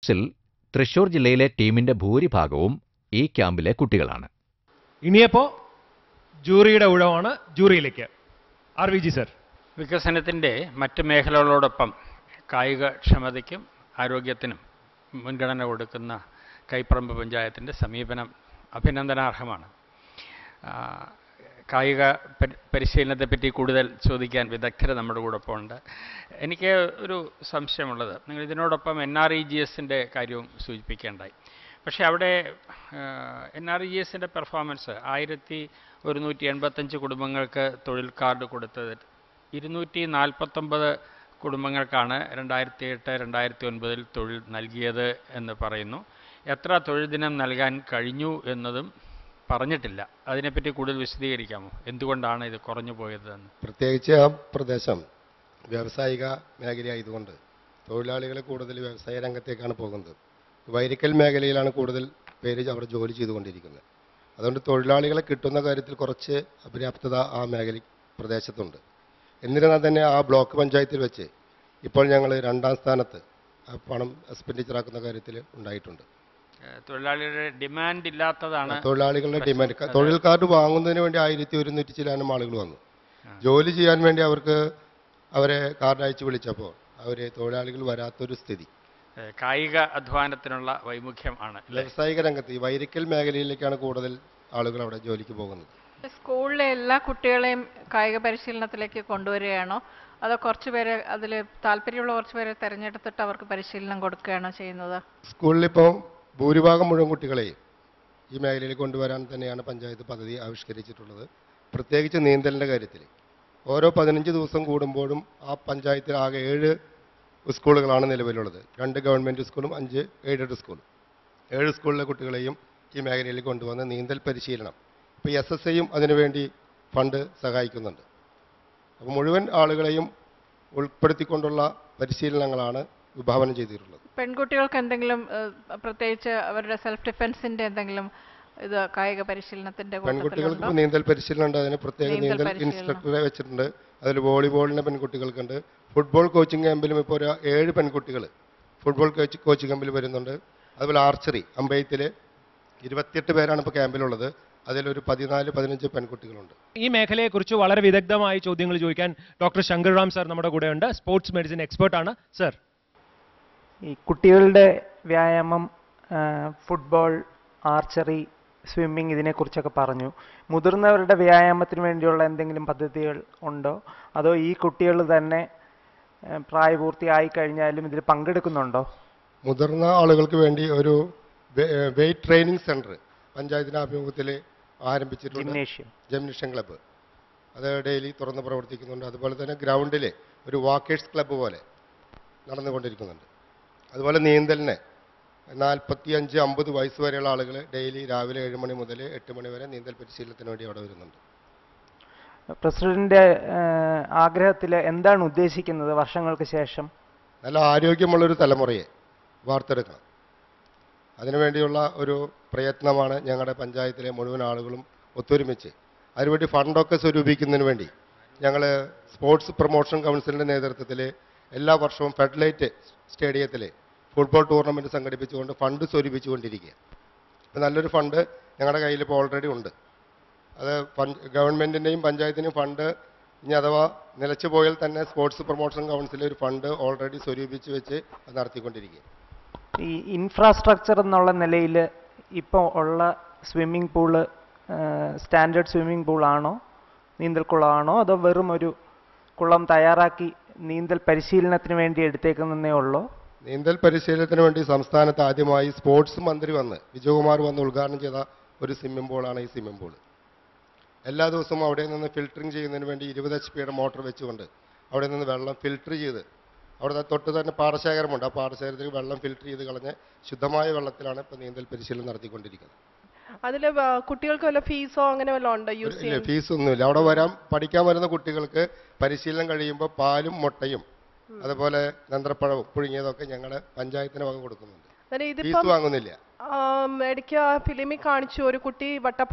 ിൽ തൃശൂർ ജില്ലയിലെ ടീമിന്റെ ഭൂരിഭാഗവും ഈ ക്യാമ്പിലെ കുട്ടികളാണ്. ഇനിയപ്പോ ജൂറിയുടെ ഊഴമാണ്. ജൂറിയിലേക്ക് RVG സർ. വികസനത്തിൻ്റെ മറ്റ് മേഖലകളോടൊപ്പം കായികക്ഷമതയ്ക്കും ആരോഗ്യത്തിനും മുൻഗണന കൊടുക്കുന്ന കൈപ്പറമ്പ് പഞ്ചായത്തിൻ്റെ സമീപനം അഭിനന്ദനാർഹമാണ്. കായിക പരിശീലനത്തെപ്പറ്റി കൂടുതൽ ചോദിക്കാൻ വിദഗ്ധർ നമ്മുടെ കൂടൊപ്പം ഉണ്ട്. എനിക്ക് ഒരു സംശയമുള്ളത്, നിങ്ങൾ ഇതിനോടൊപ്പം NREGSൻ്റെ കാര്യവും സൂചിപ്പിക്കേണ്ടായി. പക്ഷേ അവിടെ NREGSൻ്റെ പെർഫോമൻസ് 1185 കുടുംബങ്ങൾക്ക് തൊഴിൽ കാർഡ് കൊടുത്തത് 249 കുടുംബങ്ങൾക്കാണ് 2008-2009 തൊഴിൽ നൽകിയത് എന്ന് പറയുന്നു. എത്ര തൊഴിൽ ദിനം നൽകാൻ കഴിഞ്ഞു എന്നതും പറഞ്ഞിട്ടില്ല. അതിനെപ്പറ്റി കൂടുതൽ വിശദീകരിക്കാമോ? എന്തുകൊണ്ടാണ് ഇത് കുറഞ്ഞു പോയതെന്ന്? പ്രത്യേകിച്ച് ആ പ്രദേശം വ്യാവസായിക മേഖലയായതുകൊണ്ട് തൊഴിലാളികൾ കൂടുതൽ വ്യവസായ രംഗത്തേക്കാണ് പോകുന്നത്. വൈരിക്കൽ മേഖലയിലാണ് കൂടുതൽ പേര് അവിടെ ജോലി ചെയ്തുകൊണ്ടിരിക്കുന്നത്. അതുകൊണ്ട് തൊഴിലാളികളെ കിട്ടുന്ന കാര്യത്തിൽ കുറച്ച് അപര്യാപ്തത ആ പ്രദേശത്തുണ്ട്. എന്നിരുന്നാൽ തന്നെ ആ ബ്ലോക്ക് പഞ്ചായത്തിൽ വെച്ച് ഇപ്പോൾ ഞങ്ങൾ 2ാം സ്ഥാനത്ത് പണം എക്സ്പെൻഡിച്ചറാക്കുന്ന കാര്യത്തിൽ ഉണ്ടായിട്ടുണ്ട്. തൊഴിലാളികളുടെ ഡിമാൻഡ് ഇല്ലാത്തതാണ്. തൊഴിലാളികളുടെ ഡിമാൻഡ്, തൊഴിൽ കാർഡ് വാങ്ങുന്നതിന് വേണ്ടി 1100 ചില്ലാനും ആളുകൾ വന്നു. ജോലി ചെയ്യാൻ വേണ്ടി അവരെ കാർഡ് അയച്ച് വിളിച്ചപ്പോൾ തൊഴിലാളികൾ വരാത്തൊരു സ്ഥിതി. കായിക അധ്വാനത്തിനുള്ള വൈമുഖ്യം ആണ്. വ്യാവസായിക രംഗത്ത് ഈ വൈരിക്കൽ മേഖലയിലേക്കാണ് കൂടുതൽ ആളുകൾ അവിടെ ജോലിക്ക് പോകുന്നത്. സ്കൂളിലെ എല്ലാ കുട്ടികളെയും കായിക പരിശീലനത്തിലേക്ക് കൊണ്ടുവരികയാണോ അതോ കുറച്ചുപേരെ അതിൽ താല്പര്യമുള്ള കുറച്ചുപേരെ തിരഞ്ഞെടുത്തിട്ട് അവർക്ക് പരിശീലനം കൊടുക്കുകയാണോ ചെയ്യുന്നത്? സ്കൂളിലിപ്പോൾ ഭൂരിഭാഗം മുഴുവൻ കുട്ടികളെയും ഈ മേഖലയിൽ കൊണ്ടുവരാൻ തന്നെയാണ് പഞ്ചായത്ത് പദ്ധതി ആവിഷ്കരിച്ചിട്ടുള്ളത്. പ്രത്യേകിച്ച് നീന്തലിൻ്റെ കാര്യത്തിൽ ഓരോ 15 ദിവസം കൂടുമ്പോഴും ആ പഞ്ചായത്തിൽ ആകെ 7 സ്കൂളുകളാണ് നിലവിലുള്ളത്. 2 ഗവൺമെൻറ് സ്കൂളും 5 എയ്ഡഡ് സ്കൂളും. 7 സ്കൂളിലെ കുട്ടികളെയും ഈ മേഖലയിൽ കൊണ്ടുവന്ന് നീന്തൽ പരിശീലനം, ഇപ്പോൾ SSIയും അതിനുവേണ്ടി ഫണ്ട് സഹായിക്കുന്നുണ്ട്. അപ്പോൾ മുഴുവൻ ആളുകളെയും ഉൾപ്പെടുത്തിക്കൊണ്ടുള്ള പരിശീലനങ്ങളാണ് വിഭാവനം ചെയ്തിട്ടുള്ളത്. പെൺകുട്ടികൾക്ക് എന്തെങ്കിലും പ്രത്യേകിച്ച് അവരുടെ സെൽഫ് ഡിഫെൻസിന്റെ എന്തെങ്കിലും ഇത് കായിക പരിശീലനത്തിന്റെ പെൺകുട്ടികൾക്ക് നീന്തൽ പരിശീലനം ഉണ്ട്. അതിന് പ്രത്യേക നീന്തൽ ഇൻസ്ട്രക്ടറെ വെച്ചിട്ടുണ്ട്. അതിൽ വോളിബോളിന് പെൺകുട്ടികൾക്കുണ്ട്. ഫുട്ബോൾ കോച്ചിങ് ക്യാമ്പിലും ഇപ്പോൾ ഒരു 7 പെൺകുട്ടികൾ ഫുട്ബോൾ കോച്ചിങ് ക്യാമ്പിൽ വരുന്നുണ്ട്. അതുപോലെ ആർച്ചറി അമ്പയത്തിൽ 28 പേരാണ് ഇപ്പോൾ ക്യാമ്പിലുള്ളത്. അതിലൊരു 14-15 പെൺകുട്ടികളുണ്ട്. ഈ മേഖലയെക്കുറിച്ച് വളരെ വിദഗ്ധമായി ചോദ്യങ്ങൾ ചോദിക്കാൻ ഡോക്ടർ ശങ്കർറാം സാർ നമ്മുടെ കൂടെയുണ്ട്. സ്പോർട്സ് മെഡിസിൻ എക്സ്പേർട്ടാണ് സാർ. ഈ കുട്ടികളുടെ വ്യായാമം, ഫുട്ബോൾ, ആർച്ചറി, സ്വിമ്മിങ് ഇതിനെക്കുറിച്ചൊക്കെ പറഞ്ഞു. മുതിർന്നവരുടെ വ്യായാമത്തിന് വേണ്ടിയുള്ള എന്തെങ്കിലും പദ്ധതികൾ ഉണ്ടോ അതോ ഈ കുട്ടികൾ തന്നെ പ്രായപൂർത്തിയായി കഴിഞ്ഞാലും ഇതിൽ പങ്കെടുക്കുന്നുണ്ടോ? മുതിർന്ന ആളുകൾക്ക് വേണ്ടി ഒരു വെയ്റ്റ് ട്രെയിനിങ് സെൻറ്റർ പഞ്ചായത്തിൻ്റെ ആഭിമുഖ്യത്തിൽ ആരംഭിച്ചിട്ടുണ്ട്. ജിംനേഷ്യം ക്ലബ്ബ് അത് ഡെയിലി തുറന്ന് പ്രവർത്തിക്കുന്നുണ്ട്. അതുപോലെ തന്നെ ഗ്രൗണ്ടിൽ ഒരു വാക്കേഴ്സ് ക്ലബ്ബ് പോലെ നടന്നുകൊണ്ടിരിക്കുന്നുണ്ട്. അതുപോലെ നീന്തലിന് 45-50 വയസ്സ് വരെയുള്ള ആളുകൾ ഡെയിലി രാവിലെ 7 മണി മുതൽ 8 മണി വരെ നീന്തൽ പരിശീലനത്തിന് വേണ്ടി അവിടെ വരുന്നുണ്ട്. പ്രസിഡന്റിന്റെ ആഗ്രഹത്തിൽ എന്താണ് ഉദ്ദേശിക്കുന്നത് വർഷങ്ങൾക്ക് ശേഷം? നല്ല ആരോഗ്യമുള്ളൊരു തലമുറയെ വാർത്തെടുക്കണം. അതിനുവേണ്ടിയുള്ള ഒരു പ്രയത്നമാണ് ഞങ്ങളുടെ പഞ്ചായത്തിലെ മുഴുവൻ ആളുകളും ഒത്തൊരുമിച്ച് അതിനുവേണ്ടി ഫണ്ടൊക്കെ സ്വരൂപിക്കുന്നതിന് വേണ്ടി ഞങ്ങൾ സ്പോർട്സ് പ്രൊമോഷൻ കൗൺസിലിൻ്റെ നേതൃത്വത്തിൽ എല്ലാ വർഷവും ഫെഡറേറ്റ് സ്റ്റേഡിയത്തിൽ ഫുട്ബോൾ ടൂർണമെൻറ്റ് സംഘടിപ്പിച്ചുകൊണ്ട് ഫണ്ട് സ്വരൂപിച്ചുകൊണ്ടിരിക്കുക. അപ്പോൾ നല്ലൊരു ഫണ്ട് ഞങ്ങളുടെ കയ്യിൽ ഇപ്പോൾ ഓൾറെഡി ഉണ്ട്. അത് ഗവൺമെൻറ്റിൻ്റെയും പഞ്ചായത്തിൻ്റെയും ഫണ്ട് ഇനി അഥവാ നിലച്ചു പോയാൽ തന്നെ സ്പോർട്സ് പ്രൊമോഷൻ കൗൺസിൽ ഒരു ഫണ്ട് ഓൾറെഡി സ്വരൂപിച്ച് വെച്ച് അത് നടത്തിക്കൊണ്ടിരിക്കുക. ഈ ഇൻഫ്രാസ്ട്രക്ചർ എന്നുള്ള നിലയിൽ ഇപ്പോൾ ഉള്ള സ്വിമ്മിംഗ് പൂള് സ്റ്റാൻഡേർഡ് സ്വിമ്മിംഗ് പൂളാണോ നീന്തൽക്കുളമാണോ അതോ വെറും ഒരു കുളം തയ്യാറാക്കി നീന്തൽ പരിശീലനത്തിന് വേണ്ടി എടുത്തേക്കുന്നതേ ഉള്ളൂ? നീന്തൽ പരിശീലനത്തിന് വേണ്ടി സംസ്ഥാനത്ത് ആദ്യമായി സ്പോർട്സ് മന്ത്രി വിജയകുമാർ വന്ന് ഉദ്ഘാടനം ചെയ്ത ഒരു സ്വിമ്മിംഗ് പൂളാണ് ഈ സ്വിമ്മിംഗ് പൂള്. എല്ലാ ദിവസവും അവിടെ നിന്ന് ഫിൽറ്ററിങ് ചെയ്യുന്നതിന് വേണ്ടി 20 HP മോട്ടോർ വെച്ചുകൊണ്ട് അവിടെ നിന്ന് വെള്ളം ഫിൽറ്റർ ചെയ്ത് അവിടെ തൊട്ട് തന്നെ പാടശേഖരമുണ്ട്. ആ പാടശേഖരത്തിൽ വെള്ളം ഫിൽറ്റർ ചെയ്ത് കളഞ്ഞ് ശുദ്ധമായ വെള്ളത്തിലാണ് ഇപ്പോൾ നീന്തൽ പരിശീലനം നടത്തിക്കൊണ്ടിരിക്കുന്നത്. അതിൽ കുട്ടികൾക്ക് വല്ല ഫീസോ അങ്ങനെ വല്ലതും ഉണ്ടോ? ഫീസൊന്നുമില്ല. അവിടെ പഠിക്കാൻ വരുന്ന കുട്ടികൾക്ക് പരിശീലനം കഴിയുമ്പോൾ പാലും മുട്ടയും അതുപോലെ നന്ത്രപ്പഴവും പുഴുങ്ങിയതൊക്കെ ഞങ്ങളുടെ പഞ്ചായത്തിന് വക കൊടുക്കുന്നുണ്ട്. ഫീസ് വാങ്ങുന്നില്ല. ഇടയ്ക്ക് ഫിലിമിൽ കാണിച്ചു ഒരു കുട്ടി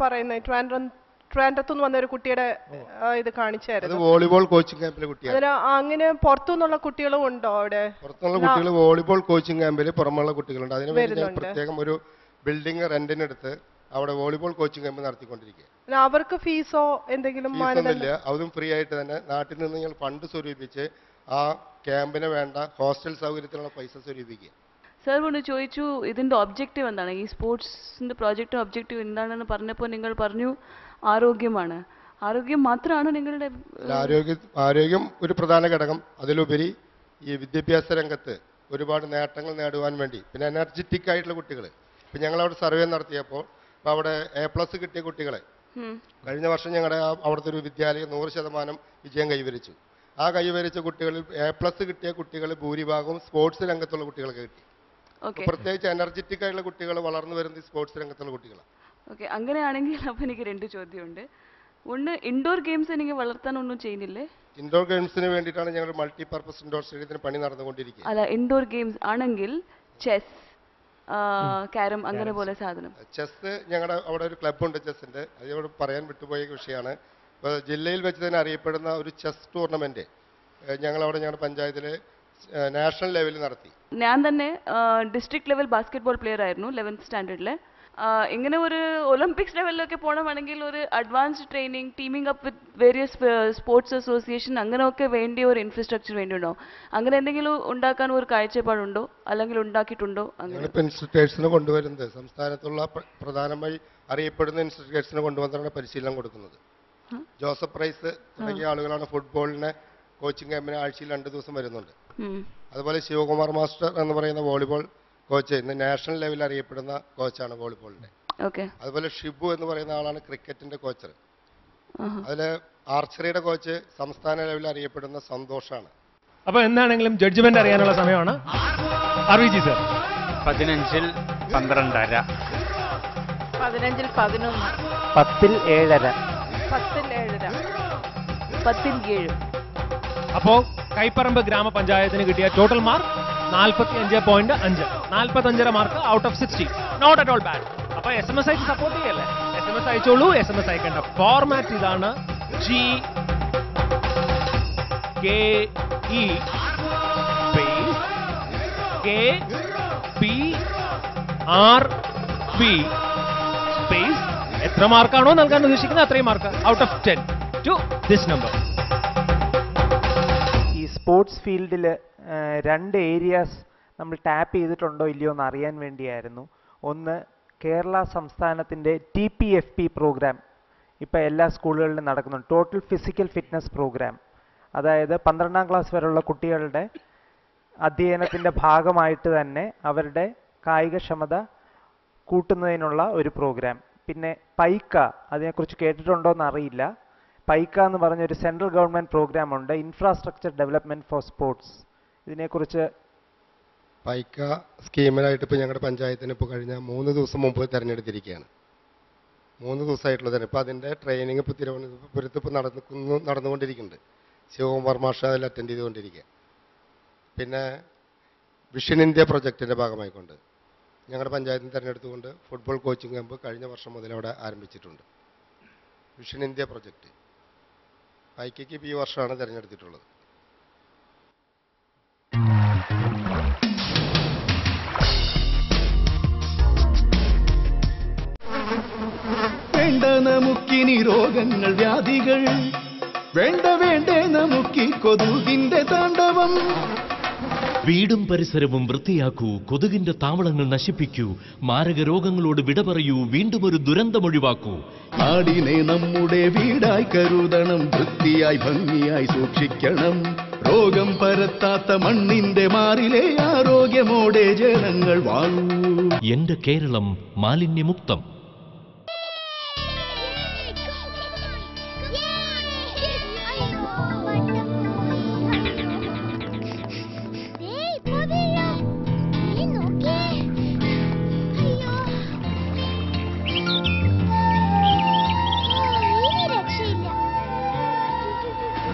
ട്രിവാൻഡ്രം ട്രിവാൻഡ്രത്തുനിന്ന് വന്ന ഒരു കുട്ടിയുടെ ഇത് അത് കാണിച്ചായിരുന്നു. വോളിബോൾ കോച്ചിങ് ക്യാമ്പിലെ കുട്ടിയാണ്. അതിന് അങ്ങനെ പുറത്തുനിന്നുള്ള കുട്ടികളും ഉണ്ടോ അവിടെ? പുറത്തുള്ള കുട്ടികൾ വോളിബോൾ കോച്ചിങ് ക്യാമ്പിൽ പുറമുള്ള കുട്ടികളുണ്ട്. അതിന് വേണ്ടി ഞാൻ വരുന്നുണ്ട്. പ്രത്യേകം ഒരു ബിൽഡിംഗ് റെന്റിനെടുത്ത് അവിടെ വോളിബോൾ കോച്ചിങ് ക്യാമ്പ് നടത്തിക്കൊണ്ടിരിക്കുക. അവർക്ക് ഫീസോ എന്തെങ്കിലും ഫീസൊന്നുമില്ല, അതും ഫ്രീ ആയിട്ട് തന്നെ നാട്ടിൽ നിന്ന് ഞങ്ങൾ ഫണ്ട് സ്വരൂപിച്ച് ആ ക്യാമ്പിന് വേണ്ട ഹോസ്റ്റൽ സൗകര്യത്തിനുള്ള പൈസ സ്വരൂപിക്കുക. സർ ഒന്ന് ചോദിച്ചു ഇതിൻ്റെ ഒബ്ജക്റ്റീവ് എന്താണ്, ഈ സ്പോർട്സിൻ്റെ പ്രോജക്റ്റ് ഒബ്ജക്റ്റീവ് എന്താണെന്ന് പറഞ്ഞപ്പോൾ നിങ്ങൾ പറഞ്ഞു ആരോഗ്യമാണ്. ആരോഗ്യം മാത്രമാണ് നിങ്ങളുടെ ആരോഗ്യം ഒരു പ്രധാന ഘടകം. അതിലുപരി ഈ വിദ്യാഭ്യാസ രംഗത്ത് ഒരുപാട് നേട്ടങ്ങൾ നേടുവാൻ വേണ്ടി, പിന്നെ എനർജറ്റിക് ആയിട്ടുള്ള കുട്ടികൾ. ഇപ്പം ഞങ്ങളവിടെ സർവേ നടത്തിയപ്പോൾ ഇപ്പോൾ അവിടെ A+ കിട്ടിയ കുട്ടികളെ കഴിഞ്ഞ വർഷം ഞങ്ങളുടെ അവിടുത്തെ ഒരു വിദ്യാലയം 100% വിജയം കൈവരിച്ചു. ആ കൈവരിച്ച കുട്ടികളിൽ A+ കിട്ടിയ കുട്ടികൾ ഭൂരിഭാഗവും സ്പോർട്സ് രംഗത്തുള്ള കുട്ടികൾക്ക് കിട്ടി. പ്രത്യേകിച്ച് എനർജറ്റിക് ആയിട്ടുള്ള കുട്ടികൾ വളർന്നു വരുന്ന സ്പോർട്സ് രംഗത്തുള്ള കുട്ടികളാണ്. ഓക്കെ, അങ്ങനെയാണെങ്കിൽ അപ്പോൾ എനിക്ക് 2 ചോദ്യമുണ്ട്. ഒന്ന്, ഇൻഡോർ ഗെയിംസ് എനിക്ക് വളർത്താനൊന്നും ചെയ്യുന്നില്ലേ? ഇൻഡോർ ഗെയിംസിന് വേണ്ടിയിട്ടാണ് ഞങ്ങൾ മൾട്ടിപർപ്പസ് ഇൻഡോർ സ്റ്റേഡിയത്തിന് പണി നടന്നുകൊണ്ടിരിക്കുന്നത്. അല്ല, ഇൻഡോർ ഗെയിംസ് ആണെങ്കിൽ ചെസ്, ക്യാരം അങ്ങനെ പോലെ സാധനം. ചെസ് ഞങ്ങളുടെ അവിടെ ഒരു ക്ലബ്ബുണ്ട് ചെസ്സിൻ്റെ, അതിവിടെ പറയാൻ വിട്ടുപോയ വിഷയമാണ്. ഇപ്പോൾ ജില്ലയിൽ വെച്ച് തന്നെ അറിയപ്പെടുന്ന ഒരു ചെസ് ടൂർണമെൻറ്റ് ഞങ്ങളുടെ പഞ്ചായത്തിൽ നാഷണൽ ലെവലിൽ നടത്തി. ഞാൻ തന്നെ ഡിസ്ട്രിക്ട് ലെവൽ ബാസ്കറ്റ്ബോൾ പ്ലെയർ ആയിരുന്നു 11th സ്റ്റാൻഡേർഡിൽ. ഇങ്ങനെ ഒരു ഒളിമ്പിക്സ് ലെവലിലൊക്കെ പോകണമെങ്കിൽ ഒരു advanced training, teaming up with various sports association അങ്ങനെയൊക്കെ വേണ്ടിയ ഒരു ഇൻഫ്രാസ്ട്രക്ചർ വേണ്ടിയുണ്ടോ? അങ്ങനെ എന്തെങ്കിലും ഉണ്ടാക്കാൻ ഒരു കാഴ്ചപ്പാടുണ്ടോ, അല്ലെങ്കിൽ ഉണ്ടാക്കിയിട്ടുണ്ടോ? അങ്ങനെ ഇൻസ്ട്രക്ടേഴ്സിനെ കൊണ്ടുവരുന്നത് സംസ്ഥാനത്തുള്ള പ്രധാനമായി അറിയപ്പെടുന്ന ഇൻസ്ട്രക്ടേഴ്സിനെ കൊണ്ടുവന്നാണ് പരിശീലനം കൊടുക്കുന്നത്. ജോസഫ് പ്രൈസ് തുടങ്ങിയ ആളുകളാണ് ഫുട്ബോളിനെ കോച്ചിങ് ക്യാമ്പിന് ആഴ്ചയിൽ 2 ദിവസം വരുന്നുണ്ട്. അതുപോലെ ശിവകുമാർ മാസ്റ്റർ എന്ന് പറയുന്ന വോളിബോൾ കോച്ച് ഇന്ന് നാഷണൽ ലെവലിൽ അറിയപ്പെടുന്ന കോച്ചാണ് വോളിബോളിന്റെ. അതുപോലെ ഷിബു എന്ന് പറയുന്ന ആളാണ് ക്രിക്കറ്റിന്റെ കോച്ചർ. അതില് ആർച്ചറിയുടെ കോച്ച് സംസ്ഥാന ലെവലിൽ അറിയപ്പെടുന്ന സന്തോഷാണ്. അപ്പൊ എന്താണെങ്കിലും ജഡ്ജ്മെന്റ് അറിയാനുള്ള സമയമാണ്. RVG sir. 15-ൽ 12.5, 15-ൽ 11, 10-ൽ 7.5, 10-ൽ 7.5, 10-ൽ 7. അപ്പോ കൈപ്പറമ്പ് ഗ്രാമപഞ്ചായത്തിന് കിട്ടിയ total mark 45.5. 45 mark out of 60. Not at all bad. അപ്പൊ SMS അയച്ച് സപ്പോർട്ട് ചെയ്യല്ലേ? SMS അയച്ചോളൂ. SMS അയക്കേണ്ട ഫോർമാറ്റ് ഇതാണ്: GKE സ്പേസ് KPRP സ്പേസ് എത്ര മാർക്കാണോ നൽകാൻ ഉദ്ദേശിക്കുന്നത് അത്രയും mark out of 10 to this number. ഈ സ്പോർട്സ് ഫീൽഡിൽ 2 ഏരിയാസ് നമ്മൾ ടാപ്പ് ചെയ്തിട്ടുണ്ടോ ഇല്ലയോ എന്ന് അറിയാൻ വേണ്ടിയായിരുന്നു. ഒന്ന്, കേരള സംസ്ഥാനത്തിൻ്റെ TPFP പ്രോഗ്രാം ഇപ്പോൾ എല്ലാ സ്കൂളുകളിലും നടക്കുന്നുണ്ട്. Total physical fitness program. അതായത് 12ാം ക്ലാസ് വരെയുള്ള കുട്ടികളുടെ അധ്യയനത്തിൻ്റെ ഭാഗമായിട്ട് തന്നെ അവരുടെ കായികക്ഷമത കൂട്ടുന്നതിനുള്ള ഒരു പ്രോഗ്രാം. പിന്നെ പൈക്ക, അതിനെക്കുറിച്ച് കേട്ടിട്ടുണ്ടോ എന്ന് അറിയില്ല. പൈക്ക എന്ന് പറഞ്ഞൊരു സെൻട്രൽ ഗവൺമെൻറ് പ്രോഗ്രാം ഉണ്ട്, ഇൻഫ്രാസ്ട്രക്ചർ ഡെവലപ്മെൻറ്റ് ഫോർ സ്പോർട്സ്. ഇതിനെക്കുറിച്ച് പൈക്ക സ്കീമിനായിട്ട് ഇപ്പോൾ ഞങ്ങളുടെ പഞ്ചായത്തിന് ഇപ്പോൾ കഴിഞ്ഞ 3 ദിവസം മുമ്പ് തിരഞ്ഞെടുത്തിരിക്കുകയാണ്. 3 ദിവസമായിട്ടുള്ള തന്നെ. ഇപ്പോൾ അതിൻ്റെ ട്രെയിനിങ് ഇപ്പോൾ തിരുവനന്തപുരത്ത് ഇപ്പോൾ നടന്നുകൊണ്ടിരിക്കുന്നുണ്ട്. ശിവകുമാർ മാഷ അതിൽ അറ്റൻഡ് ചെയ്തുകൊണ്ടിരിക്കുക. പിന്നെ വിഷൻ ഇന്ത്യ പ്രൊജക്റ്റിൻ്റെ ഭാഗമായിക്കൊണ്ട് ഞങ്ങളുടെ പഞ്ചായത്തിന് തിരഞ്ഞെടുത്തുകൊണ്ട് ഫുട്ബോൾ കോച്ചിങ് ക്യാമ്പ് കഴിഞ്ഞ വർഷം മുതൽ അവിടെ ആരംഭിച്ചിട്ടുണ്ട്. വിഷൻ ഇന്ത്യ പ്രൊജക്റ്റ് പൈക്കയ്ക്ക് ഇപ്പോൾ ഈ വർഷമാണ് തിരഞ്ഞെടുത്തിട്ടുള്ളത്. വേണ്ട നമുക്കിനി രോഗങ്ങൾ വ്യാധികൾ, വേണ്ടേ നമുക്കി കൊതുകിന്റെ താണ്ഡവം. വീടും പരിസരവും വൃത്തിയാക്കൂ, കൊതുകിന്റെ താവളങ്ങൾ നശിപ്പിക്കൂ, മാരക രോഗങ്ങളോട് വിട പറയൂ, വീണ്ടും ഒരു ദുരന്തമൊഴിവാക്കൂ. നാടിനെ നമ്മുടെ വീടായി കരുതണം, വൃത്തിയായി ഭംഗിയായി സൂക്ഷിക്കണം. രോഗം പരത്താത്ത മണ്ണിന്റെ മാറിലെ ആരോഗ്യമോടെ ജനങ്ങൾ വാഴൂ. എന്റെ കേരളം മാലിന്യമുക്തം.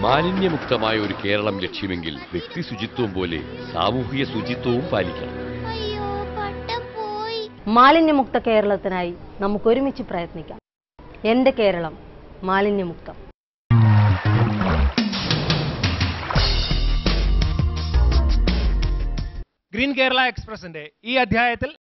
മാലിന്യമുക്തമായ ഒരു കേരളം ലക്ഷ്യമെങ്കിൽ വ്യക്തി ശുചിത്വം പോലെ സാമൂഹിക ശുചിത്വവും പാലിക്കണം. മാലിന്യമുക്ത കേരളത്തിനായി നമുക്ക് ഒരുമിച്ച് പ്രയത്നിക്കാം. എന്റെ കേരളം മാലിന്യമുക്തം. ഗ്രീൻ കേരള എക്സ്പ്രസിന്റെ ഈ അധ്യായത്തിൽ